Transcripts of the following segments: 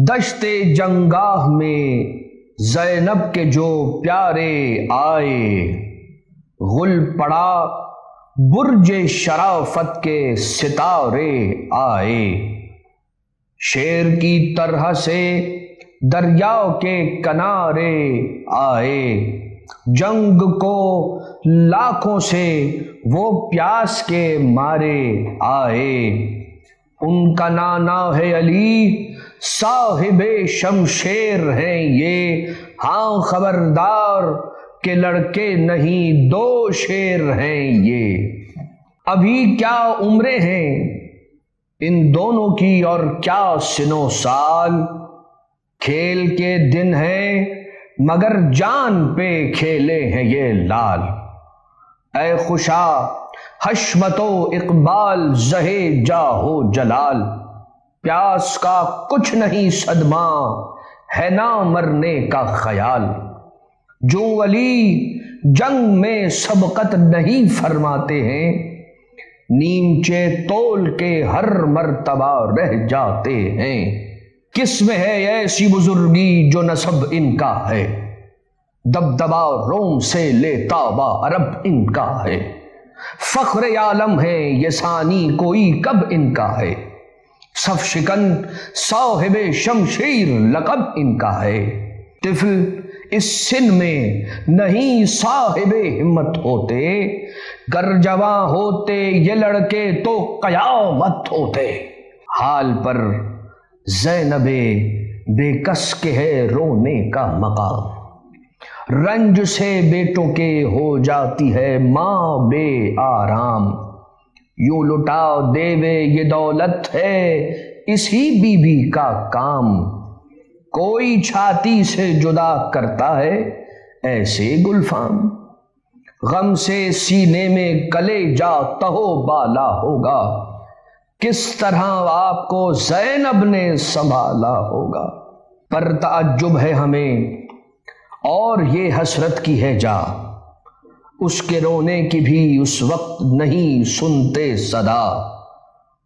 دشت جنگاہ میں زینب کے جو پیارے آئے، غل پڑا برج شرافت کے ستارے آئے۔ شیر کی طرح سے دریا کے کنارے آئے، جنگ کو لاکھوں سے وہ پیاس کے مارے آئے۔ ان کا نانا ہے علی، صاحب شمشیر ہیں یہ، ہاں خبردار کہ لڑکے نہیں دو شیر ہیں یہ۔ ابھی کیا عمریں ہیں ان دونوں کی اور کیا سنو سال، کھیل کے دن ہیں مگر جان پہ کھیلے ہیں یہ لال۔ اے خوشا حشمت و اقبال زہے جاہو جلال، پیاس کا کچھ نہیں صدمہ ہے نہ مرنے کا خیال۔ جو ولی جنگ میں سبقت نہیں فرماتے ہیں، نیمچے تول کے ہر مرتبہ رہ جاتے ہیں۔ کس میں ہے ایسی بزرگی جو نسب ان کا ہے، دبدبا روم سے لے تابا عرب ان کا ہے۔ فخر عالم ہے یہ ثانی کوئی کب ان کا ہے، صف شکن صاحب شمشیر لقب ان کا ہے۔ طفل اس سن میں نہیں صاحب ہمت ہوتے، گر جواں ہوتے یہ لڑکے تو قیامت ہوتے۔ حال پر زینب بے کس کے ہے رونے کا مقام، رنج سے بیٹوں کے ہو جاتی ہے ماں بے آرام۔ یوں لٹا دیوے یہ دولت ہے اسی بی بی کا کام، کوئی چھاتی سے جدا کرتا ہے ایسے گلفام۔ غم سے سینے میں کلیجا تہو بالا ہوگا، کس طرح آپ کو زینب نے سنبھالا ہوگا۔ پر تعجب ہے ہمیں اور یہ حسرت کی ہے جا، اس کے رونے کی بھی اس وقت نہیں سنتے صدا۔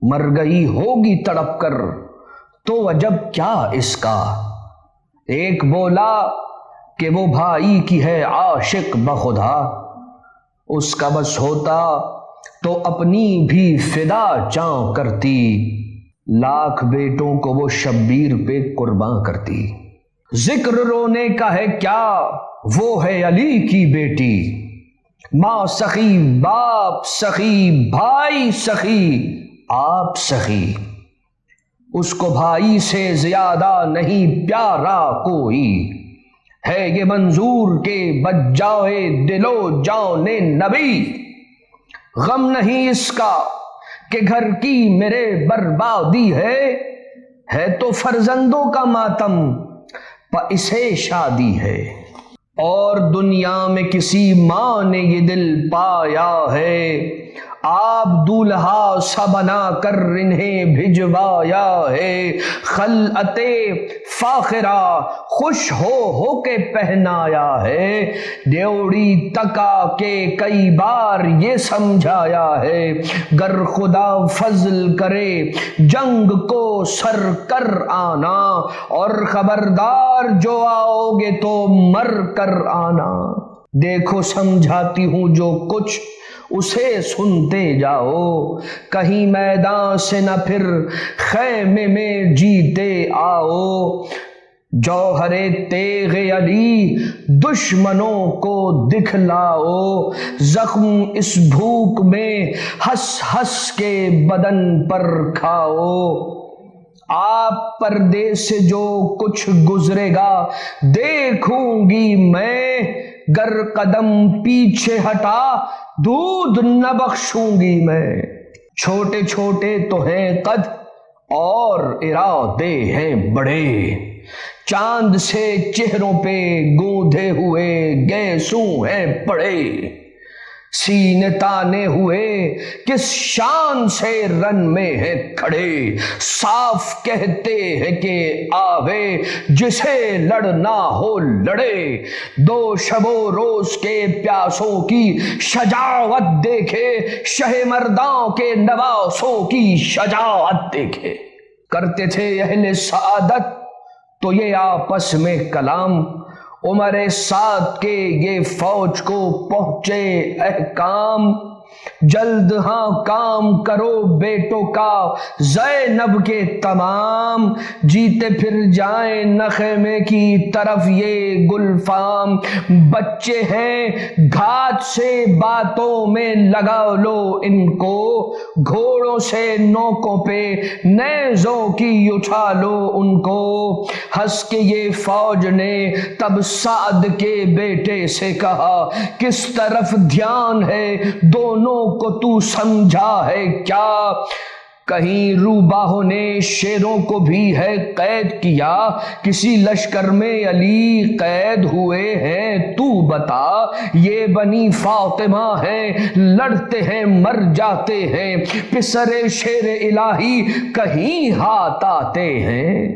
مر گئی ہوگی تڑپ کر تو عجب کیا اس کا، ایک بولا کہ وہ بھائی کی ہے عاشق بخدا، اس کا بس ہوتا تو اپنی بھی فدا جاں کرتی، لاکھ بیٹوں کو وہ شبیر پہ قرباں کرتی۔ ذکر رونے کا ہے کیا، وہ ہے علی کی بیٹی، ماں سخی باپ سخی بھائی سخی آپ سخی، اس کو بھائی سے زیادہ نہیں پیارا کوئی، ہے یہ منظور کے بچ جائے دل و جان نبی۔ غم نہیں اس کا کہ گھر کی میرے بربادی ہے تو فرزندوں کا ماتم اسے شادی ہے۔ اور دنیا میں کسی ماں نے یہ دل پایا ہے، آپ دولہا سا بنا کر انہیں بھجوایا ہے۔ خلعت فاخرہ خوش ہو کے پہنایا ہے، ڈیوڑی تکا کے کئی بار یہ سمجھایا ہے۔ گر خدا فضل کرے جنگ کو سر کر آنا، اور خبردار جو آؤ گے تو مر کر آنا۔ دیکھو سمجھاتی ہوں جو کچھ اسے سنتے جاؤ، کہیں میدان سے نہ پھر خیمے میں جیتے آؤ۔ جوہر تیغ علی دشمنوں کو دکھلاؤ، زخم اس بھوک میں ہنس ہنس کے بدن پر کھاؤ۔ آپ پردے سے جو کچھ گزرے گا دیکھوں گی میں، گر قدم پیچھے ہٹا دودھ نہ بخشوں گی میں۔ چھوٹے چھوٹے تو ہیں قد اور ارادے ہیں بڑے، چاند سے چہروں پہ گوندھے ہوئے گیسوں ہیں پڑے۔ سینے تانے ہوئے کس شان سے رن میں ہیں کھڑے، صاف کہتے ہیں کہ آوے جسے لڑنا ہو لڑے۔ دو شب و روز کے پیاسوں کی شجاعت دیکھے، شہ مرداں کے نواسوں کی شجاعت دیکھے۔ کرتے تھے اہل سعادت تو یہ آپس میں کلام، عمر سعد کے یہ فوج کو پہنچے احکام، جلد ہاں کام کرو بیٹوں کا زینب کے تمام، جیتے پھر جائیں نخیمے کی طرف یہ گلفام، بچے ہیں گھات سے باتوں میں لگا لو ان کو، گھوڑوں سے نوکوں پہ نیزوں کی اٹھا لو ان کو۔ ہنس کے یہ فوج نے تب سعد کے بیٹے سے کہا، کس طرف دھیان ہے دونوں کو تو سمجھا ہے کیا؟ کہیں روباہوں نے شیروں کو بھی ہے قید کیا، کسی لشکر میں علی قید ہوئے ہیں تو بتا؟ یہ بنی فاطمہ ہیں لڑتے ہیں مر جاتے ہیں، پسرے شیر الہی کہیں ہاتھ آتے ہیں۔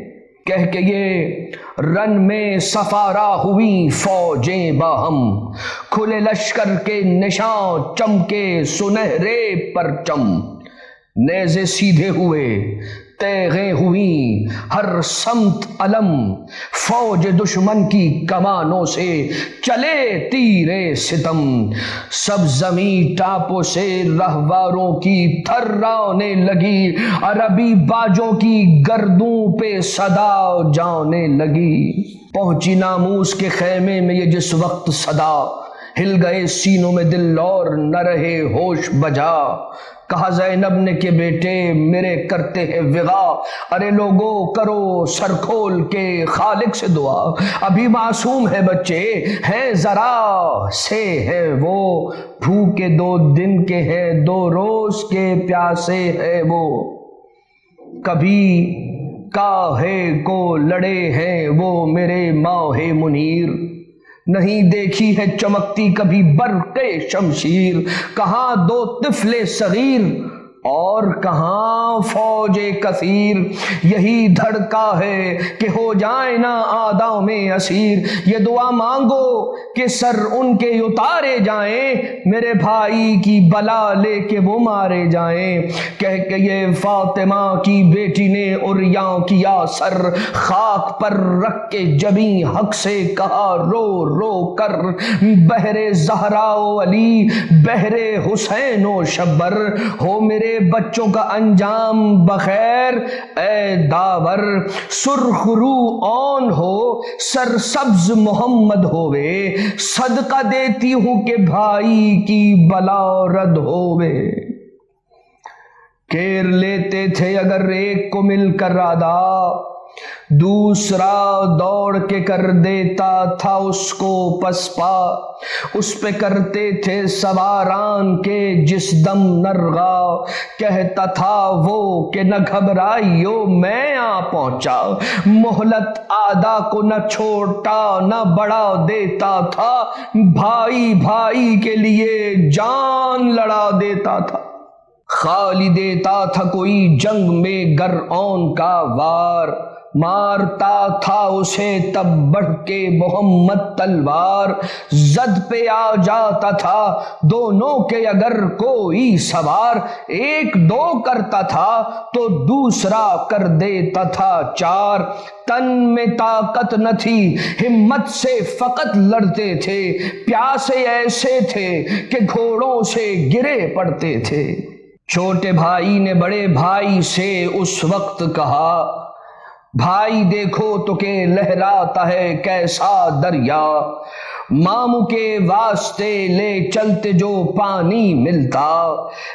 کہہ کے یہ رن میں سفارا ہوئی فوجیں باہم، کھلے لشکر کے نشان چمکے سنہرے پرچم، نیزے سیدھے ہوئے تیغیں ہوئیں ہر سمت علم، فوج دشمن کی کمانوں سے چلے تیرے ستم، سب زمیں ٹاپوں سے رہواروں کی تھرانے لگی، عربی باجوں کی گردوں پہ صدا جانے لگی۔ پہنچی ناموس کے خیمے میں یہ جس وقت صدا، ہل گئے سینوں میں دل اور نہ رہے ہوش بجا، کہا زینب نے کہ بیٹے میرے کرتے ہیں وغا، ارے لوگو کرو سر کھول کے خالق سے دعا، ابھی معصوم ہے بچے ہیں ذرا سے ہے وہ، بھوکے 2 دن کے ہیں 2 روز کے پیاسے ہے وہ، کبھی کاہے کو لڑے ہیں وہ میرے ماہ منیر، نہیں دیکھی ہے چمکتی کبھی برق شمشیر، کہاں 2 طفل صغیر اور کہاں فوج کثیر، یہی دھڑکا ہے کہ ہو جائیں نا آداؤں میں اسیر، یہ دعا مانگو کہ سر ان کے اتارے جائیں، میرے بھائی کی بلا لے کے وہ مارے جائیں۔ کہہ کے یہ فاطمہ کی بیٹی نے عریاں کیا سر، خاک پر رکھ کے جبیں حق سے کہا رو رو کر، بہرے زہرا و علی بہرے حسین و شبر، ہو میرے بچوں کا انجام بخیر اے داور، سرخ رو آن ہو سر سبز محمد ہوئے، صدقہ دیتی ہوں کہ بھائی کی بلا رد ہوئے۔ کیر لیتے تھے اگر ایک کو مل کر ادا، دوسرا دوڑ کے کر دیتا تھا اس کو پسپا، اس پہ کرتے تھے سواران کے جس دم نرغا، کہتا تھا وہ کہ نہ گھبرائیو میں آ پہنچا، مہلت آدھا کو نہ چھوٹا نہ بڑا دیتا تھا، بھائی بھائی کے لیے جان لڑا دیتا تھا، خالی دیتا تھا کوئی جنگ میں گر اون کا وار، مارتا تھا اسے تب بڑھ کے محمد تلوار، زد پہ آ جاتا تھا دونوں کے اگر کوئی سوار، 1-2 کرتا تھا تو دوسرا کر دیتا تھا 4، تن میں طاقت نہ تھی ہمت سے فقط لڑتے تھے، پیاسے ایسے تھے کہ گھوڑوں سے گرے پڑتے تھے۔ چھوٹے بھائی نے بڑے بھائی سے اس وقت کہا، بھائی دیکھو تو کہ لہراتا ہے کیسا دریا، ماموں کے واسطے لے چلتے جو پانی ملتا،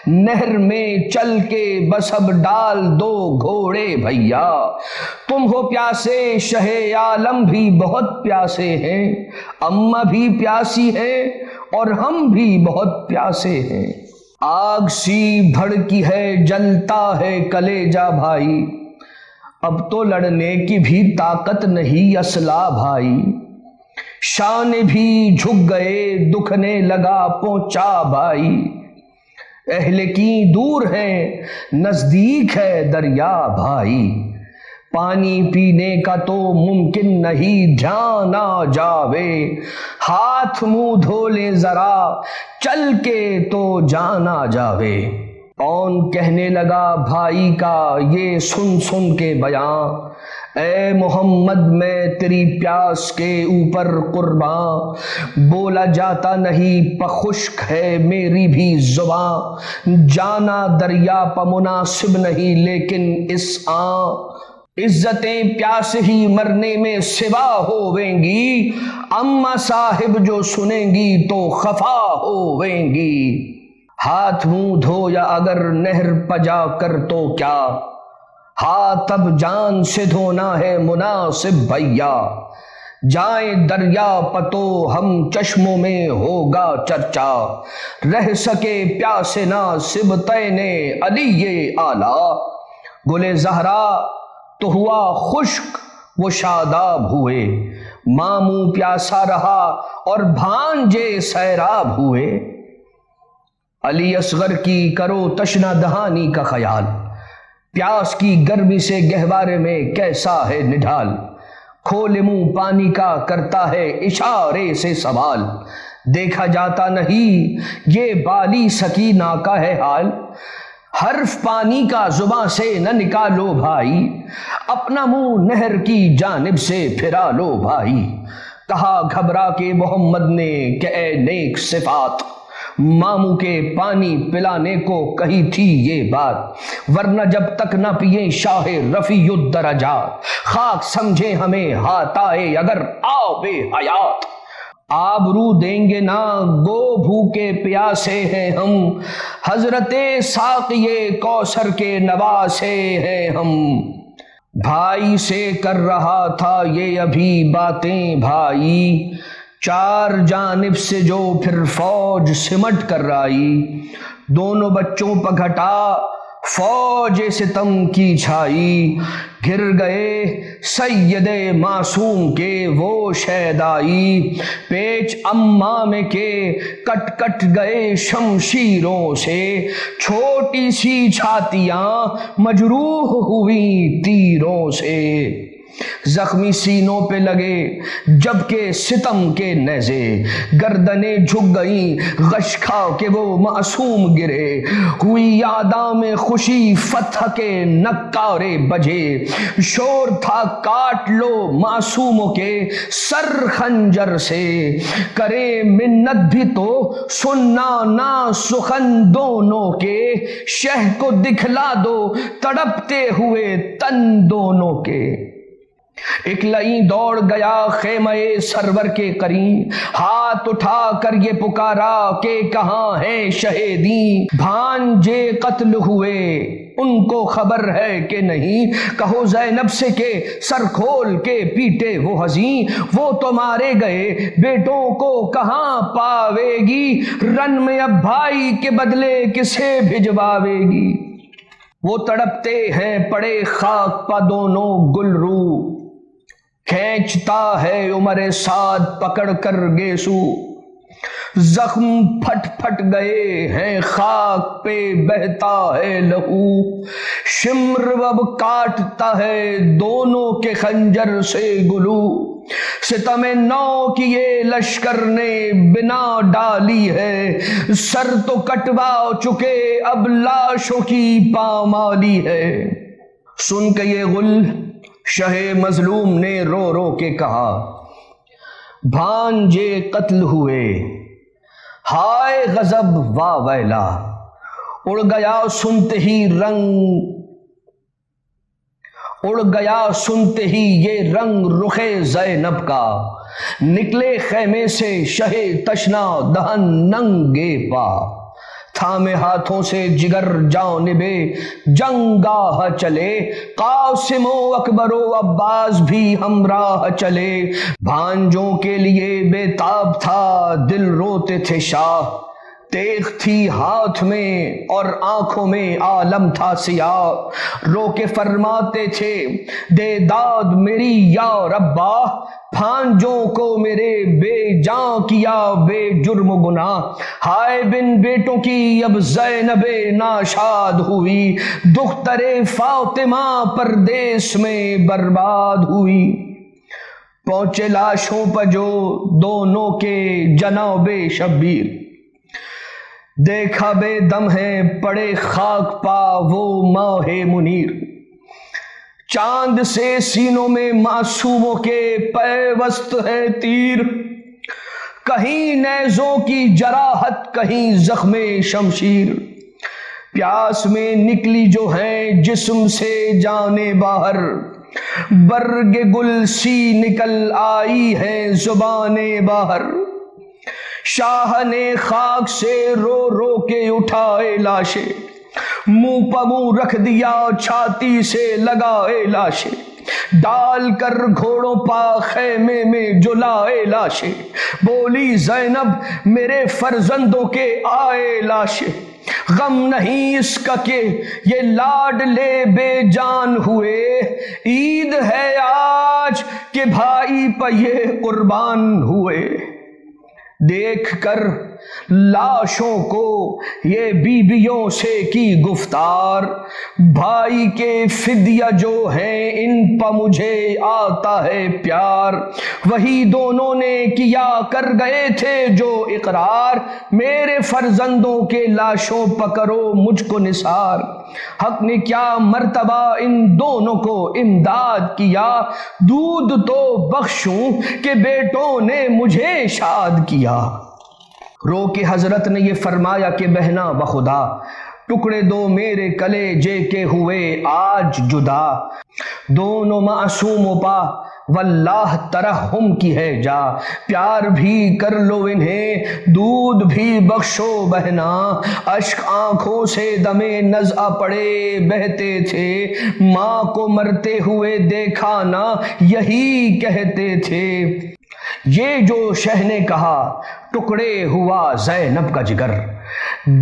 نہر میں چل کے بس اب ڈال دو گھوڑے بھیا، تم ہو پیاسے شہ عالم بھی بہت پیاسے ہیں، اماں بھی پیاسی ہیں اور ہم بھی بہت پیاسے ہیں، آگ سی بھڑکی ہے جلتا ہے کلیجہ بھائی، اب تو لڑنے کی بھی طاقت نہیں اسلحہ بھائی، شان بھی جھک گئے دکھنے لگا پہنچا بھائی، اہل کی دور ہیں نزدیک ہے دریا بھائی، پانی پینے کا تو ممکن نہیں دھیان آ جاوے، ہاتھ منہ دھو لیں ذرا چل کے تو جان آ جاوے۔ کون کہنے لگا بھائی کا یہ سن سن کے بیان، اے محمد میں تیری پیاس کے اوپر قرباں، بولا جاتا نہیں پخشک ہے میری بھی زباں، جانا دریا پا مناسب نہیں لیکن اس آن، عزتیں پیاس ہی مرنے میں سوا ہوویں گی، اما صاحب جو سنیں گی تو خفا ہوویں گی، ہاتھ منہ دھو یا اگر نہر پجا کر تو کیا، ہاتھ اب جان سے دھونا ہے مناسب بھیا، جائیں دریا پتو ہم چشموں میں ہوگا چرچا، رہ سکے پیاسے ناصب تین علی اعلیٰ، گل زہرا تو ہوا خشک وہ شاداب ہوئے، ماموں پیاسا رہا اور بھانجے سیراب ہوئے، علی اصغر کی کرو تشنہ دہانی کا خیال، پیاس کی گرمی سے گہوارے میں کیسا ہے نڈھال، کھولے منہ پانی کا کرتا ہے اشارے سے سوال، دیکھا جاتا نہیں یہ بالی سکینہ کا ہے حال، حرف پانی کا زباں سے نہ نکالو بھائی، اپنا منہ نہر کی جانب سے پھرا لو بھائی، کہا گھبرا کے محمد نے کہ اے نیک صفات، ماموں کے پانی پلانے کو کہی تھی یہ بات، ورنہ جب تک نہ پیئیں شاہ رفیع الدرجات، خاک سمجھیں ہمیں ہاتھائے اگر آب حیات، آبرو دیں گے نا گو بھوکے پیاسے ہیں ہم، حضرت ساقی کوثر کے نواسے ہیں ہم، بھائی سے کر رہا تھا یہ ابھی باتیں بھائی، چار جانب سے جو پھر فوج سمٹ کر آئی، دونوں بچوں پہ گھٹا فوج ستم کی چھائی، گر گئے سید معصوم کے وہ شیدائی، پیچ امام کے کٹ کٹ گئے شمشیروں سے، چھوٹی سی چھاتیاں مجروح ہوئی تیروں سے، زخمی سینوں پہ لگے جبکہ ستم کے نیزے، گردنیں جھک گئیں غش کھا کے وہ معصوم گرے، ہوئی یاداں میں خوشی فتح کے نکارے بجے، شور تھا کاٹ لو معصوموں کے سر خنجر سے، کریں منت بھی تو سننا نہ سخن دونوں کے، شہ کو دکھلا دو تڑپتے ہوئے تن دونوں کے، اکلئی دوڑ گیا خیمہ سرور کے قریب، ہاتھ اٹھا کر یہ پکارا کہ کہاں ہیں شہیدی، بھانجے قتل ہوئے ان کو خبر ہے کہ نہیں، کہو زینب سے کہ سر کھول کے پیٹے وہ حزین، وہ تو مارے گئے بیٹوں کو کہاں پاوے گی، رن میں اب بھائی کے بدلے کسے بھجواوے گی، وہ تڑپتے ہیں پڑے خاک پا دونوں گلرو، کھینچتا ہے عمر سعد پکڑ کر گیسو، زخم پھٹ پھٹ گئے ہیں خاک پہ بہتا ہے لہو، شمر اب کاٹتا ہے دونوں کے خنجر سے گلو، ستم نو کی یہ لشکر نے بنا ڈالی ہے، سر تو کٹوا چکے اب لاشوں کی پامالی ہے، سن کے یہ غل شہ مظلوم نے رو رو کے کہا، بھانجے قتل ہوئے ہائے غضب وا ویلا، اڑ گیا سنتے ہی یہ رنگ رخ زینب کا، نکلے خیمے سے شہ تشنا دہن ننگے پا، تھامے ہاتھوں سے جگر جانب جنگاہ چلے، قاسم و اکبر و عباس بھی ہمراہ چلے، بھانجوں کے لیے بے تاب تھا دل روتے تھے شاہ، تیغ تھی ہاتھ میں اور آنکھوں میں عالم تھا سیاہ، رو کے فرماتے تھے دے داد میری یا ربا، بھانجوں کو میرے بے جان کیا بے جرم و گناہ، ہائے بن بیٹوں کی اب زینب ناشاد ہوئی، دختر فاطمہ پردیس میں برباد ہوئی، پہنچے لاشوں پر جو دونوں کے جناب شبیر، دیکھا بے دم ہے پڑے خاک پا وہ ماہ منیر، چاند سے سینوں میں معصوموں کے پیوست ہے تیر، کہیں نیزوں کی جراحت کہیں زخم شمشیر، پیاس میں نکلی جو ہیں جسم سے جانے باہر، برگ گل سی نکل آئی ہے زبانیں باہر، شاہ نے خاک سے رو رو کے اٹھائے لاشیں، منہ پہ منہ رکھ دیا چھاتی سے لگائے لاشیں، ڈال کر گھوڑوں پا خیمے میں جلائے لاشیں، بولی زینب میرے فرزندوں کے آئے لاشیں، غم نہیں اس کا کہ یہ لاڈلے بے جان ہوئے، عید ہے آج کہ بھائی پہ یہ قربان ہوئے، دیکھ کر لاشوں کو یہ بیویوں سے کی گفتار، بھائی کے فدیہ جو ہیں ان پہ مجھے آتا ہے پیار، وہی دونوں نے کیا کر گئے تھے جو اقرار، میرے فرزندوں کے لاشوں پہ کرو مجھ کو نثار، حق نے کیا مرتبہ ان دونوں کو امداد کیا، دودھ تو بخشوں کہ بیٹوں نے مجھے شاد کیا۔ رو کے حضرت نے یہ فرمایا کہ بہنا بخدا، ٹکڑے دو میرے کلیجے کے ہوئے آج جدا، دونوں معصوموں پا واللہ ترحم کی ہے جا، پیار بھی کر لو انہیں دودھ بھی بخشو بہنا، اشک آنکھوں سے دمے نزع پڑے بہتے تھے، ماں کو مرتے ہوئے دیکھا نہ یہی کہتے تھے، یہ جو شہ نے کہا ٹکڑے ہوا زینب کا جگر،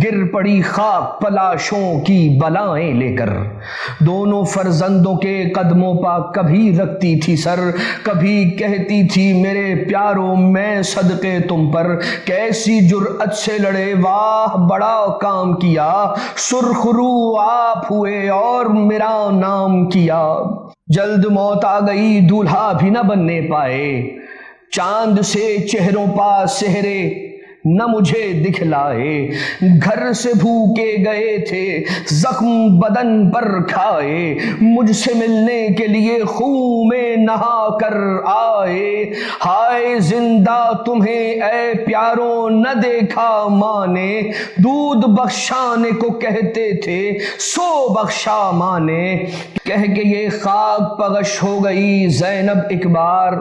گر پڑی خاک پلاشوں کی بلائیں لے کر، دونوں فرزندوں کے قدموں پا کبھی رکھتی تھی سر، کبھی کہتی تھی میرے پیاروں میں صدقے تم پر، کیسی جرأت سے لڑے واہ بڑا کام کیا، سرخ رو آپ ہوئے اور میرا نام کیا، جلد موت آ گئی دولہا بھی نہ بننے پائے، چاند سے چہروں پا سہرے نہ مجھے دکھلائے، گھر سے بھوکے گئے تھے زخم بدن پر کھائے، مجھ سے ملنے کے لیے خون میں نہا کر آئے، ہائے زندہ تمہیں اے پیاروں نہ دیکھا ماں نے، دودھ بخشانے کو کہتے تھے سو بخشا ماں نے، کہہ کے یہ خاک پغش ہو گئی زینب ایک بار،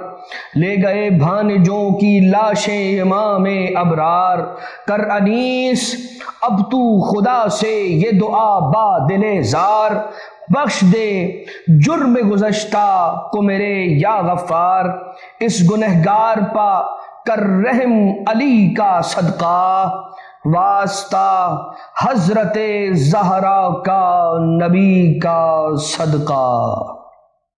لے گئے بھانجوں کی لاشیں امام ابرار، کر انیس اب تو خدا سے یہ دعا با دل زار، بخش دے جرم گزشتہ کو میرے یا غفار، اس گنہگار پا کر رحم علی کا صدقہ، واسطہ حضرت زہرا کا نبی کا صدقہ۔